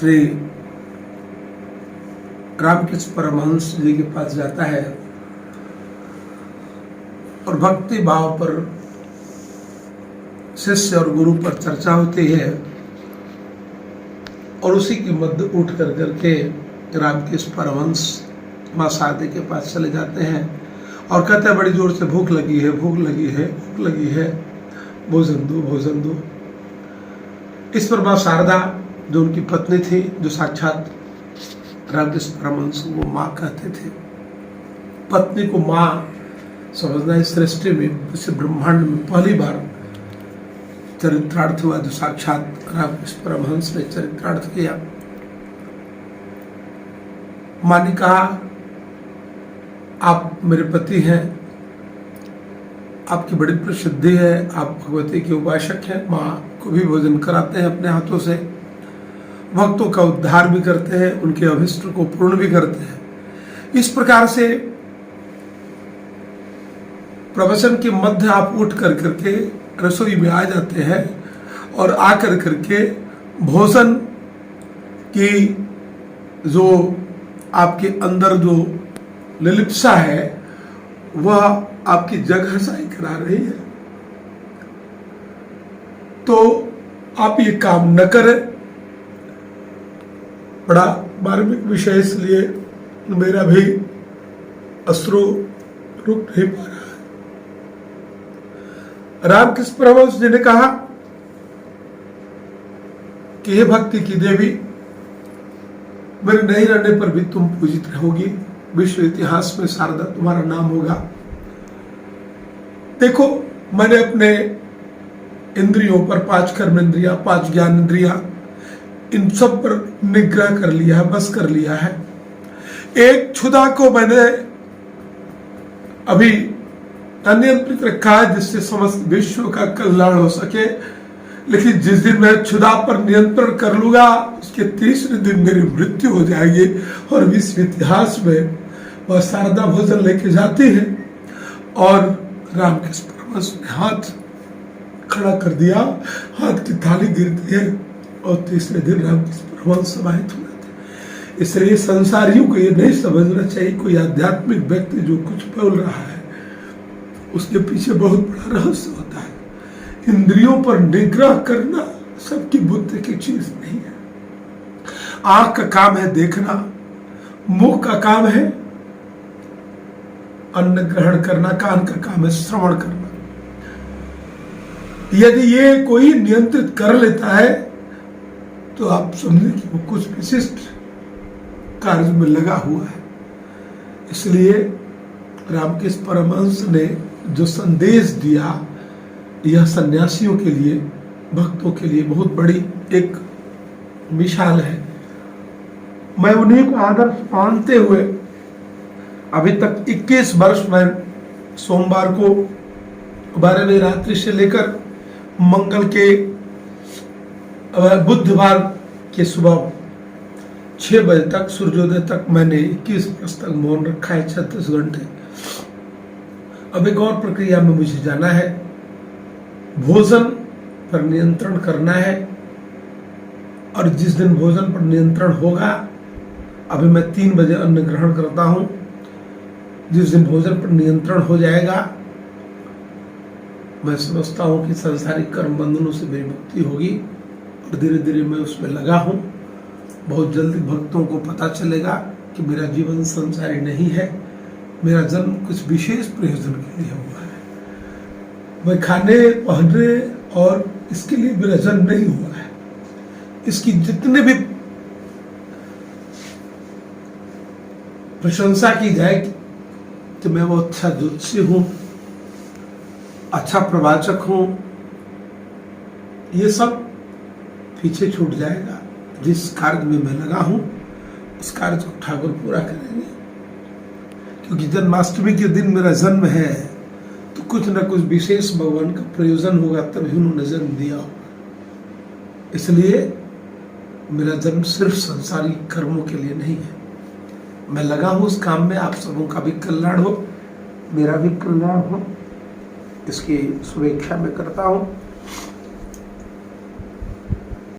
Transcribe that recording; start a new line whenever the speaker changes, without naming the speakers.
श्री रामकृष्ण परमहंस जी के पास जाता है और भक्ति भाव पर शिष्य और गुरु पर चर्चा होती है और उसी के मध्य उठ करके रामकृष्ण परमहंस माँ शारदा के पास चले जाते हैं और कहते हैं बड़ी जोर से भूख लगी है, भूख लगी है, भूख लगी है, भोजन दो, भोजन दो। इस पर माँ शारदा जो उनकी पत्नी थी, जो साक्षात रामकृष्ण परमहंस को माँ कहते थे, पत्नी को माँ समझना इस सृष्टि में, इस ब्रह्मांड में पहली बार चरित्रार्थ हुआ, जो साक्षात रामकृष्ण परमहंस ने चरित्रार्थ किया। माँ ने कहा आप मेरे पति हैं, आपकी बड़ी प्रसिद्धि है, आप भगवती के उपासक हैं, माँ को भी भोजन कराते हैं अपने हाथों से, भक्तों का उद्धार भी करते हैं, उनके अभिष्ट को पूर्ण भी करते हैं। इस प्रकार से प्रवचन के मध्य आप उठ करके रसोई में आ जाते हैं और आकर करके भोजन की जो आपके अंदर जो लिलिप्सा है वह आपकी जगहसाई करा रही है, तो आप ये काम न करें। बड़ा मार्मिक विषय, इसलिए मेरा भी अश्रु रुक नहीं पा रहा है। रामकृष्ण परमहंस जी ने कहा कि हे भक्ति की देवी, मेरे नहीं रहने पर भी तुम पूजित रहोगी, विश्व इतिहास में शारदा तुम्हारा नाम होगा। देखो, मैंने अपने इंद्रियों पर 5 कर्मेंद्रियां, 5 ज्ञान इंद्रियां, इन सब पर निग्रह कर लिया है, बस कर लिया है। एक क्षुधा को मैंने अभी अनियंत्रित रखा है जिससे समस्त विश्व का कल्याण हो सके, लेकिन जिस दिन मैं क्षुधा पर नियंत्रण कर लूंगा उसके तीसरे दिन मेरी मृत्यु हो जाएगी और विश्व इतिहास में वह शारदा भोजन लेके जाती है। और रामकृष्ण परमहंस ने हाथ खड़ा कर दिया, हाथ की थाली गिरती है और तीसरे दिन रामकृष्ण परमहंस समाहित हो जाते हैं। इसलिए संसारियों को ये नहीं समझना चाहिए कोई आध्यात्मिक व्यक्ति जो कुछ बोल रहा है उसके पीछे बहुत बड़ा रहस्य होता है। इंद्रियों पर निग्रह करना सबकी बुद्धि की चीज नहीं है। आंख का काम है देखना, मुख का काम है अन्न ग्रहण करना, कान का काम है श्रवण करना। यदि ये कोई नियंत्रित कर लेता है तो आप समझें कि वो कुछ विशिष्ट कार्य में लगा हुआ है। इसलिए रामकृष्ण परमहंस ने जो संदेश दिया, यह सन्यासियों के लिए, भक्तों के लिए बहुत बड़ी एक मिसाल है। मैं उन्हीं को आदर्श मानते हुए अभी तक 21 वर्ष में सोमवार को 12वीं रात्रि से लेकर मंगल के बुधवार के सुबह 6 बजे तक, सूर्योदय तक मैंने 21 वर्ष तक मौन रखा है, 36 घंटे। अब एक और प्रक्रिया में मुझे जाना है, भोजन पर नियंत्रण करना है। और जिस दिन भोजन पर नियंत्रण होगा, अभी मैं 3 बजे अन्न ग्रहण करता हूं, जिस दिन भोजन पर नियंत्रण हो जाएगा, मैं समझता हूं कि सांसारिक कर्म बंधनों से मेरी मुक्ति होगी और धीरे धीरे मैं उसमें लगा हूं। बहुत जल्दी भक्तों को पता चलेगा कि मेरा जीवन संसारी नहीं है, मेरा जन्म कुछ विशेष प्रयोजन के लिए हुआ है। मैं खाने पहनने और इसके लिए मेरा जन्म नहीं हुआ है। इसकी जितने भी प्रशंसा की जाए कि मैं वो अच्छा ज्योतिषी हूं, अच्छा प्रवाचक हूं, ये सब पीछे छूट जाएगा। जिस कार्य में मैं लगा हूं उस कार्य को ठाकुर पूरा करेंगे। क्योंकि जन्माष्टमी के दिन मेरा जन्म है तो कुछ न कुछ विशेष भगवान का प्रयोजन होगा, तभी उन्होंने जन्म दिया होगा। इसलिए मेरा जन्म सिर्फ संसारी कर्मों के लिए नहीं है। मैं लगा हूं उस काम में, आप सबों का भी कल्याण हो, मेरा भी कल्याण हो, इसकी शुभेच्छा मैं करता हूं।